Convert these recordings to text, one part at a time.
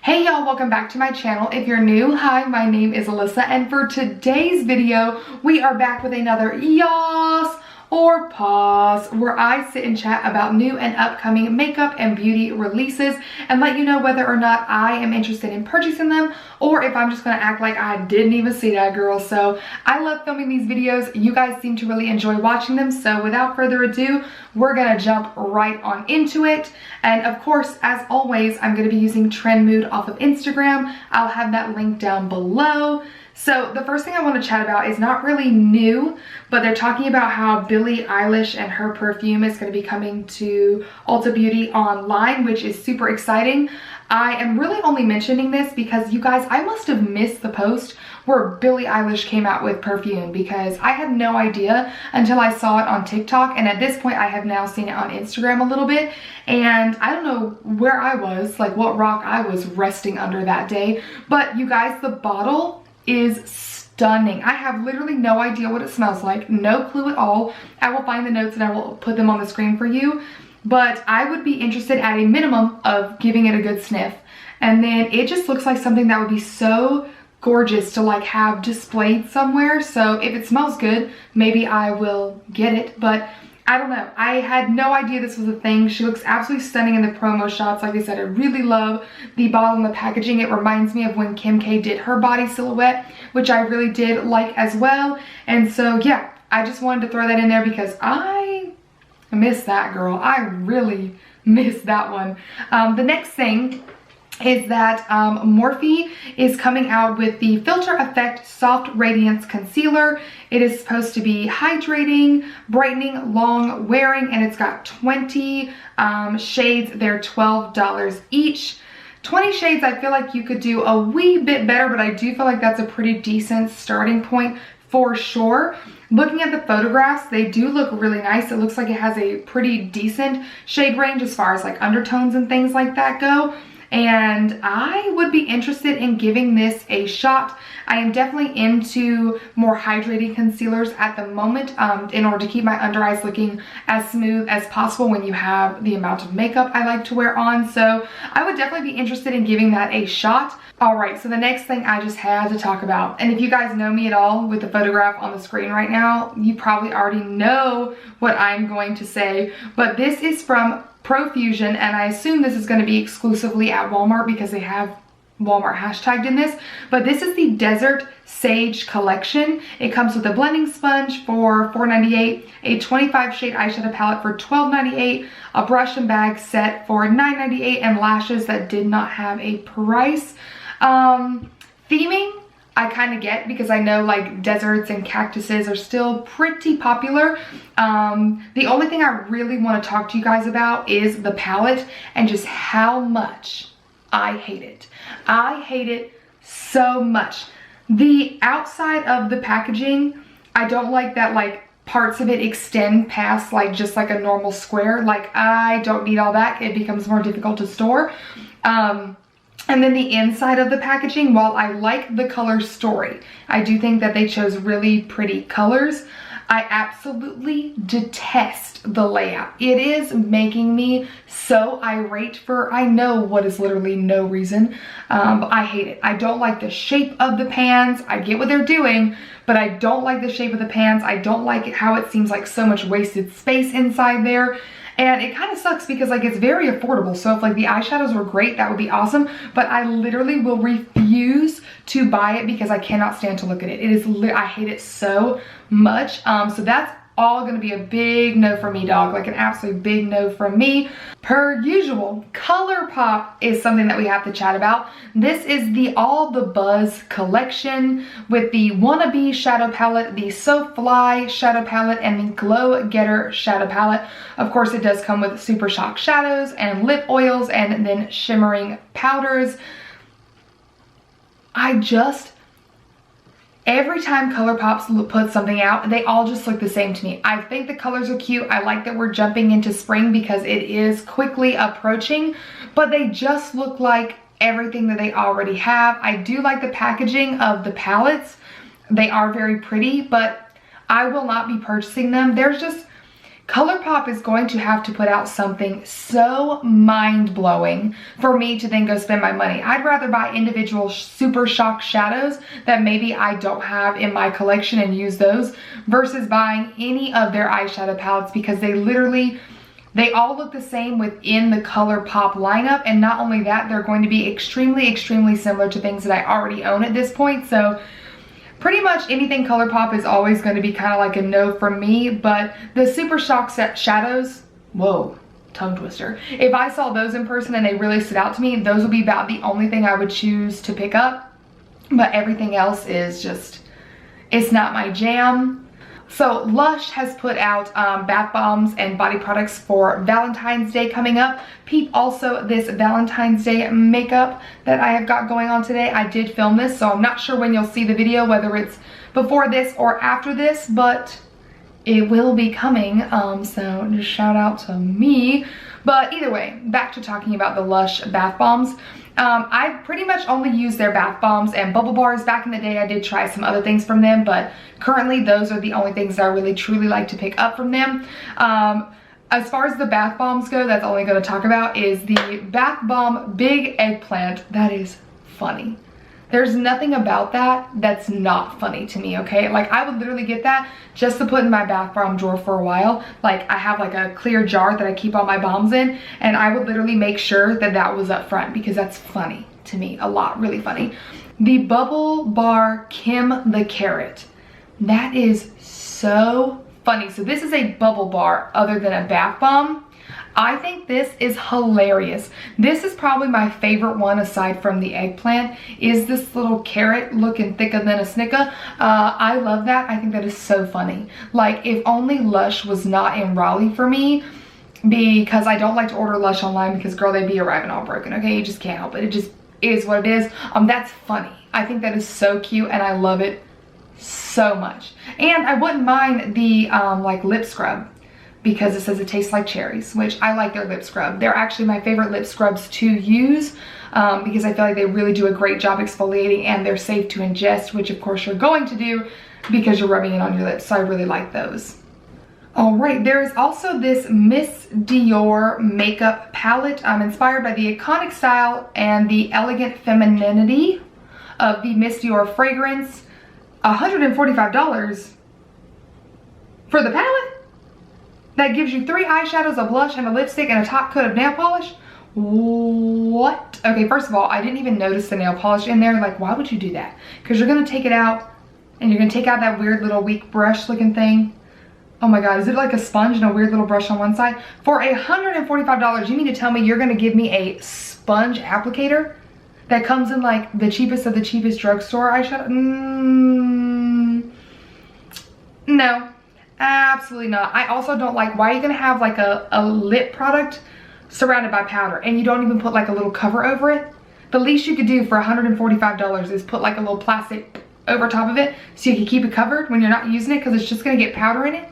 Hey y'all, welcome back to my channel. If you're new, hi, my name is Alyssa, and for today's video, we are back with another Yass or pause, where I sit and chat about new and upcoming makeup and beauty releases and let you know whether or not I am interested in purchasing them or if I'm just gonna act like I didn't even see that, girl. So I love filming these videos. You guys seem to really enjoy watching them. So without further ado, we're gonna jump right on into it. And of course, as always, I'm gonna be using Trend Mood off of Instagram. I'll have that link down below. So the first thing I want to chat about is not really new, but they're talking about how Billie Eilish and her perfume is going to be coming to Ulta Beauty online, which is super exciting. I am really only mentioning this because you guys, I must have missed the post where Billie Eilish came out with perfume, because I had no idea until I saw it on TikTok, and at this point I have now seen it on Instagram a little bit, and I don't know where I was, like what rock I was resting under that day, but you guys, the bottle is stunning. I have literally no idea what it smells like, no clue at all. I will find the notes and I will put them on the screen for you, but I would be interested at a minimum of giving it a good sniff. And then it just looks like something that would be so gorgeous to like have displayed somewhere. So if it smells good, maybe I will get it, but I don't know. I had no idea this was a thing. She looks absolutely stunning in the promo shots. Like I said, I really love the bottle and the packaging. It reminds me of when Kim K did her body silhouette, which I really did like as well. And so yeah, I just wanted to throw that in there because I miss that, girl. I really miss that one. The next thing is that Morphe is coming out with the Filter Effect Soft Radiance Concealer. It is supposed to be hydrating, brightening, long wearing, and it's got 20 shades. They're $12 each. 20 shades, I feel like you could do a wee bit better, but I do feel like that's a pretty decent starting point for sure. Looking at the photographs, they do look really nice. It looks like it has a pretty decent shade range as far as like undertones and things like that go. And I would be interested in giving this a shot. I am definitely into more hydrating concealers at the moment in order to keep my under eyes looking as smooth as possible when you have the amount of makeup I like to wear on. So I would definitely be interested in giving that a shot. All right, so the next thing I just had to talk about, and if you guys know me at all with the photograph on the screen right now, you probably already know what I'm going to say, but this is from Profusion, and I assume this is going to be exclusively at Walmart because they have Walmart hashtagged in this, but this is the Desert Sage collection. It comes with a blending sponge for $4.98, a 25 shade eyeshadow palette for $12.98, a brush and bag set for $9.98, and lashes that did not have a price. Theming I kind of get because I know like deserts and cactuses are still pretty popular. The only thing I really want to talk to you guys about is the palette and just how much I hate it. I hate it so much. The outside of the packaging, I don't like that like parts of it extend past like just like a normal square. Like I don't need all that. It becomes more difficult to store. And then the inside of the packaging, while I like the color story, I do think that they chose really pretty colors. I absolutely detest the layout. It is making me so irate for I know what is literally no reason. But I hate it. I don't like the shape of the pans. I get what they're doing, but I don't like the shape of the pans. I don't like it how it seems like so much wasted space inside there. And it kind of sucks because like it's very affordable. So if like the eyeshadows were great, that would be awesome. But I literally will refuse to buy it because I cannot stand to look at it. It is, I hate it so much. So that's all gonna be a big no for me, dog. Like an absolute big no from me. Per usual, Colourpop is something that we have to chat about. This is the All the Buzz collection with the Wannabe shadow palette, the So Fly shadow palette, and the Glow Getter shadow palette. Of course, it does come with Super Shock shadows and lip oils and then shimmering powders. Every time Colourpop puts something out, they all just look the same to me. I think the colors are cute. I like that we're jumping into spring because it is quickly approaching, but they just look like everything that they already have. I do like the packaging of the palettes. They are very pretty, but I will not be purchasing them. There's just, Colourpop is going to have to put out something so mind-blowing for me to then go spend my money. I'd rather buy individual Super Shock shadows that maybe I don't have in my collection and use those versus buying any of their eyeshadow palettes, because they all look the same within the Colourpop lineup, and not only that, they're going to be extremely similar to things that I already own at this point. So pretty much anything Colourpop is always going to be kind of like a no from me, but the Super Shock shadows, whoa, tongue twister. If I saw those in person and they really stood out to me, those would be about the only thing I would choose to pick up, but everything else is just, it's not my jam. So Lush has put out bath bombs and body products for Valentine's Day coming up. Peep also this Valentine's Day makeup that I have got going on today. I did film this, so I'm not sure when you'll see the video, whether it's before this or after this, but it will be coming. So just shout out to me. But either way, back to talking about the Lush bath bombs. I pretty much only use their bath bombs and bubble bars. Back in the day, I did try some other things from them, but currently those are the only things that I really truly like to pick up from them. As far as the bath bombs go, that's all I'm going to talk about is the Bath Bomb Big Eggplant. That is funny. There's nothing about that that's not funny to me, okay? Like, I would literally get that just to put in my bath bomb drawer for a while. Like, I have like a clear jar that I keep all my bombs in, and I would literally make sure that that was up front because that's funny to me, a lot, really funny. The Bubble Bar Kim the Carrot. That is so funny. So this is a bubble bar other than a bath bomb. I think this is hilarious. This is probably my favorite one aside from the eggplant, is this little carrot looking thicker than a snicker. I love that. I think that is so funny. Like, if only Lush was not in Raleigh for me, because I don't like to order Lush online because, girl, they be arriving all broken, okay? You just can't help it. It just is what it is. That's funny. I think that is so cute and I love it so much. And I wouldn't mind the like lip scrub, because it says it tastes like cherries, which I like their lip scrub. They're actually my favorite lip scrubs to use because I feel like they really do a great job exfoliating and they're safe to ingest, which of course you're going to do because you're rubbing it on your lips. So I really like those. All right, there is also this Miss Dior makeup palette inspired by the iconic style and the elegant femininity of the Miss Dior fragrance. $145 for the palette? That gives you 3 eyeshadows, a blush, and a lipstick, and a top coat of nail polish? What? Okay, first of all, I didn't even notice the nail polish in there. Like, why would you do that? Because you're going to take it out, and you're going to take out that weird little weak brush looking thing. Oh my god, is it like a sponge and a weird little brush on one side? For $145, you mean to tell me you're going to give me a sponge applicator that comes in like the cheapest of the cheapest drugstore eyeshadow? No. Absolutely not. I also don't like, why are you gonna have like a lip product surrounded by powder and you don't even put like a little cover over it? The least you could do for $145 is put like a little plastic over top of it so you can keep it covered when you're not using it, because it's just gonna get powder in it.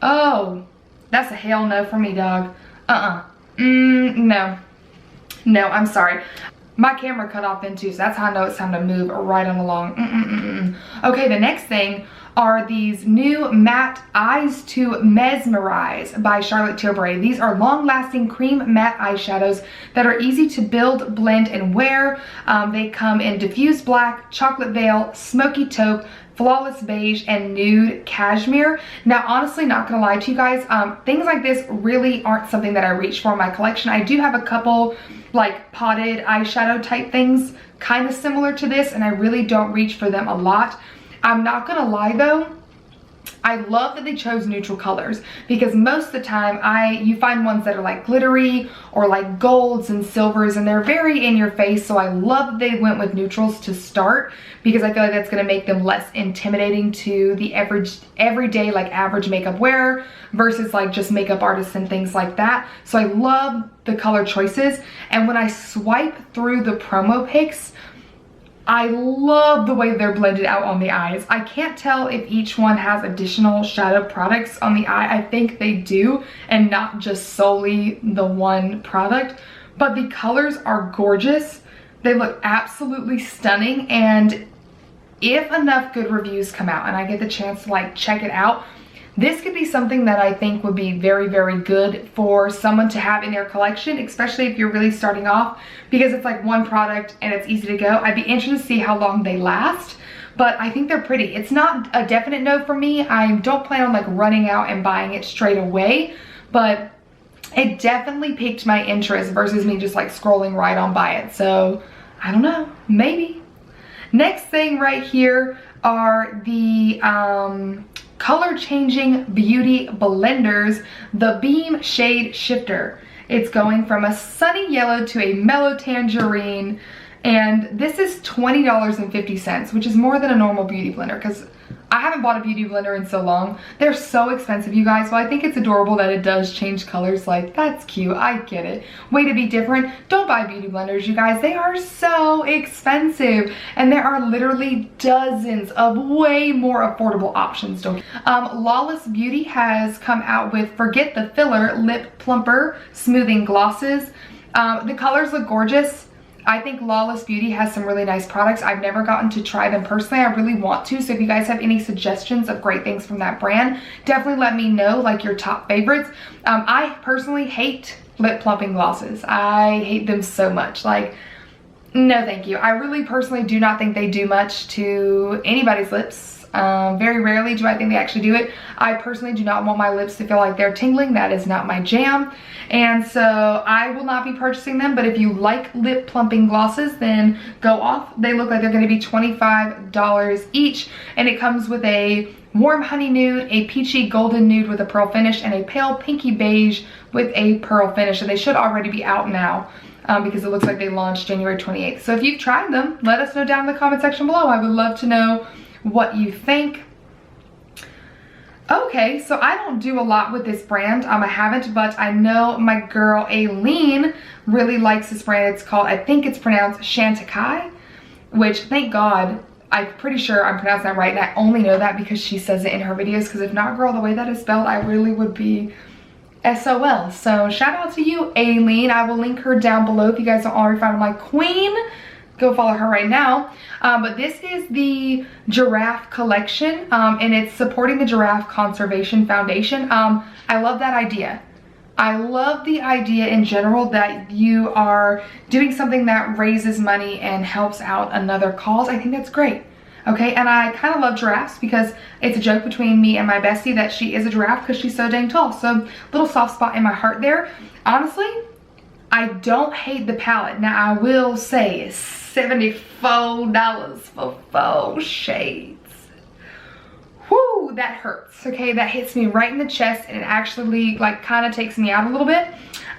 Oh, that's a hell no for me, dog. No. No, I'm sorry. My camera cut off then too, so that's how I know it's time to move right on along. Okay, the next thing are these new matte Eyes to Mesmerize by Charlotte Tilbury. These are long-lasting cream matte eyeshadows that are easy to build, blend, and wear. They come in diffused black, chocolate veil, smoky taupe, flawless beige, and nude cashmere. Now, honestly, not gonna lie to you guys, things like this really aren't something that I reach for in my collection. I do have a couple like potted eyeshadow type things kind of similar to this, and I really don't reach for them a lot. I'm not gonna lie though, I love that they chose neutral colors, because most of the time you find ones that are like glittery or like golds and silvers, and they're very in your face. So I love that they went with neutrals to start, because I feel like that's going to make them less intimidating to the everyday like average makeup wearer versus like just makeup artists and things like that. So I love the color choices, and when I swipe through the promo pics, I love the way they're blended out on the eyes. I can't tell if each one has additional shadow products on the eye. I think they do, and not just solely the one product. But the colors are gorgeous. They look absolutely stunning, and if enough good reviews come out and I get the chance to like check it out, this could be something that I think would be very, very good for someone to have in their collection, especially if you're really starting off, because it's like one product and it's easy to go. I'd be interested to see how long they last, but I think they're pretty. It's not a definite no for me. I don't plan on like running out and buying it straight away, but it definitely piqued my interest versus me just like scrolling right on by it. So I don't know, maybe. Next thing right here are the color changing beauty blenders, the Beam Shade Shifter. It's going from a sunny yellow to a mellow tangerine, and this is $20.50, which is more than a normal beauty blender because I haven't bought a beauty blender in so long. They're so expensive, you guys. Well, I think it's adorable that it does change colors. Like, that's cute. I get it. Way to be different. Don't buy beauty blenders, you guys. They are so expensive. And there are literally dozens of way more affordable options. Lawless Beauty has come out with Forget the Filler Lip Plumper Smoothing Glosses. The colors look gorgeous. I think Lawless Beauty has some really nice products. I've never gotten to try them personally. I really want to. So if you guys have any suggestions of great things from that brand, definitely let me know, like your top favorites. I personally hate lip plumping glosses. I hate them so much. Like, no thank you. I really personally do not think they do much to anybody's lips. Very rarely do I think they actually do it. I personally do not want my lips to feel like they're tingling. That is not my jam. And so I will not be purchasing them, but if you like lip plumping glosses, then go off. They look like they're going to be $25 each, and it comes with a warm honey nude, a peachy golden nude with a pearl finish, and a pale pinky beige with a pearl finish. And they should already be out now. Because it looks like they launched January 28th. So if you've tried them, let us know down in the comment section below. I would love to know what you think. Okay, so I don't do a lot with this brand. I haven't, but I know my girl Aileen really likes this brand. It's called, I think it's pronounced Shantikai, which, thank God, I'm pretty sure I'm pronouncing that right, and I only know that because she says it in her videos, because if not, girl, the way that is spelled, I really would be SOL. So shout out to you, Aileen. I will link her down below if you guys don't already follow my queen. Go follow her right now. But this is the giraffe collection, and it's supporting the Giraffe Conservation Foundation. I love that idea. I love the idea in general that you are doing something that raises money and helps out another cause. I think that's great. Okay, and I kind of love giraffes because it's a joke between me and my bestie that she is a giraffe because she's so dang tall. So little soft spot in my heart there. Honestly, I don't hate the palette. Now I will say it's $74 for 4 shades. Whoo, that hurts. Okay, that hits me right in the chest, and it actually like kind of takes me out a little bit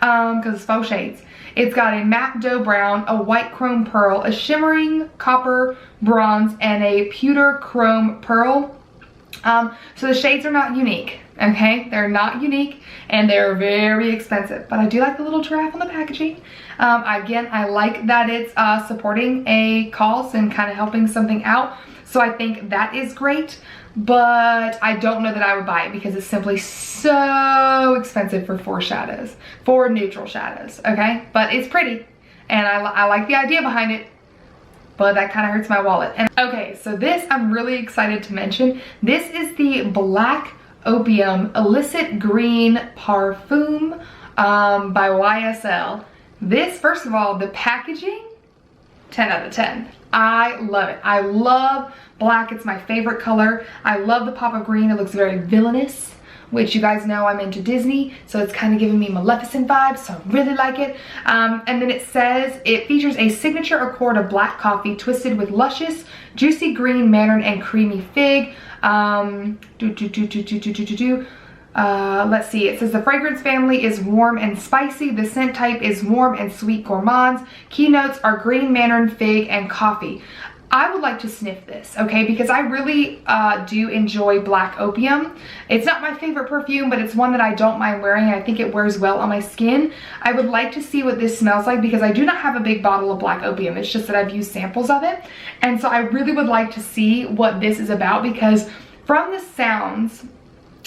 because it's 4 shades. It's got a matte dough brown, a white chrome pearl, a shimmering copper bronze, and a pewter chrome pearl. So the shades are not unique, okay? They're not unique, and they're very expensive, but I do like the little giraffe on the packaging. Again, I like that it's supporting a cause and kind of helping something out, so I think that is great, but I don't know that I would buy it because it's simply so expensive for 4 shadows, 4 neutral shadows, okay? But it's pretty, and I like the idea behind it, but that kind of hurts my wallet. And okay, so this I'm really excited to mention. This is the Black Opium Illicit Green Parfum by YSL. This, first of all, the packaging, 10 out of 10. I love it. I love black. It's my favorite color. I love the pop of green. It looks very villainous, which you guys know I'm into Disney, so it's kind of giving me Maleficent vibes, so I really like it. And then it says it features a signature accord of black coffee twisted with luscious, juicy green mandarin and creamy fig. Let's see, it says the fragrance family is warm and spicy. The scent type is warm and sweet gourmands. Keynotes are green mandarin, fig, and coffee. I would like to sniff this, okay, because I really do enjoy Black Opium. It's not my favorite perfume, but it's one that I don't mind wearing. I think it wears well on my skin. I would like to see what this smells like because I do not have a big bottle of Black Opium. It's just that I've used samples of it. And so I really would like to see what this is about because from the sounds,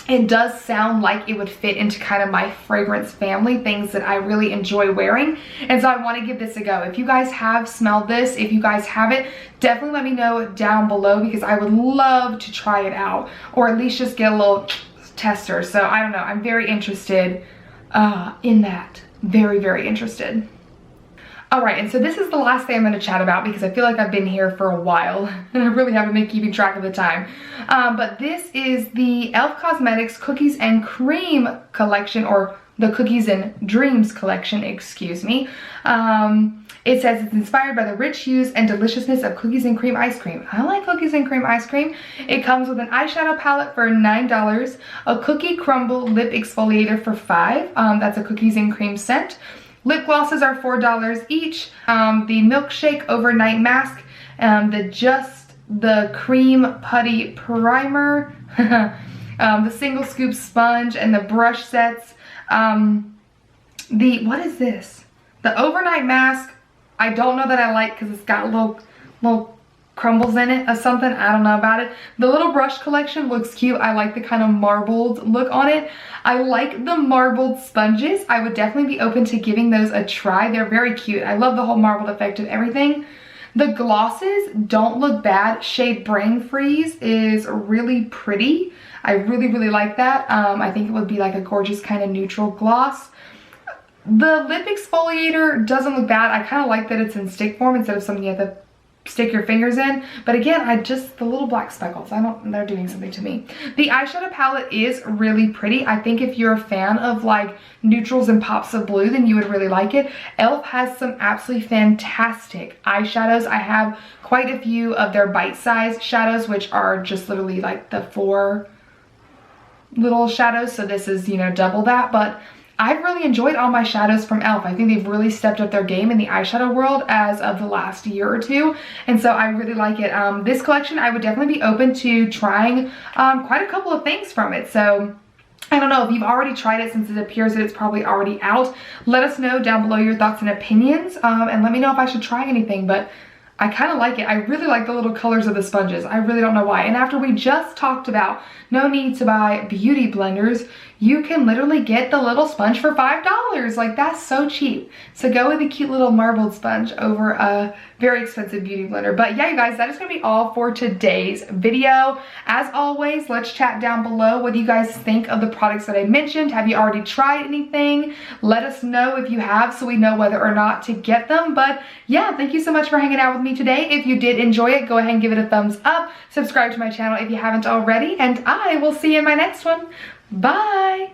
it does sound like it would fit into kind of my fragrance family, things that I really enjoy wearing. And so I want to give this a go. If you guys have smelled this, if you guys have it, definitely let me know down below because I would love to try it out, or at least just get a little tester. So I don't know, I'm very interested in that. Very, very interested. All right, and so this is the last thing I'm going to chat about because I feel like I've been here for a while and I really haven't been keeping track of the time. But this is the e.l.f. Cosmetics Cookies and Cream collection, or the Cookies and Dreams collection, excuse me. It says it's inspired by the rich hues and deliciousness of cookies and cream ice cream. I like cookies and cream ice cream. It comes with an eyeshadow palette for $9, a cookie crumble lip exfoliator for $5. That's a cookies and cream scent. Lip glosses are $4 each. The milkshake overnight mask, the cream putty primer, the single scoop sponge, and the brush sets. What is this? The overnight mask, I don't know that I like because it's got little crumbles in it or something. I don't know about it. The little brush collection looks cute. I like the kind of marbled look on it. I like the marbled sponges. I would definitely be open to giving those a try. They're very cute. I love the whole marbled effect of everything. The glosses don't look bad. Shade Brain Freeze is really pretty. I really, really like that. I think it would be like a gorgeous kind of neutral gloss. The lip exfoliator doesn't look bad. I kind of like that it's in stick form instead of something you have to stick your fingers in. But again, the little black speckles, they're doing something to me. The eyeshadow palette is really pretty. I think if you're a fan of like neutrals and pops of blue, then you would really like it. e.l.f. has some absolutely fantastic eyeshadows. I have quite a few of their bite-sized shadows, which are just literally like the 4 little shadows. So this is, you know, double that. But I've really enjoyed all my shadows from e.l.f. I think they've really stepped up their game in the eyeshadow world as of the last year or two. And so I really like it. This collection, I would definitely be open to trying quite a couple of things from it. So I don't know if you've already tried it, since it appears that it's probably already out. Let us know down below your thoughts and opinions, and let me know if I should try anything. But I kind of like it. I really like the little colors of the sponges. I really don't know why. And after we just talked about no need to buy beauty blenders, you can literally get the little sponge for $5. Like, that's so cheap. So go with a cute little marbled sponge over a very expensive beauty blender. But yeah, you guys, that is going to be all for today's video. As always, let's chat down below what you guys think of the products that I mentioned. Have you already tried anything? Let us know if you have, so we know whether or not to get them. But yeah, thank you so much for hanging out with me today. If you did enjoy it, go ahead and give it a thumbs up. Subscribe to my channel if you haven't already, and I will see you in my next one. Bye!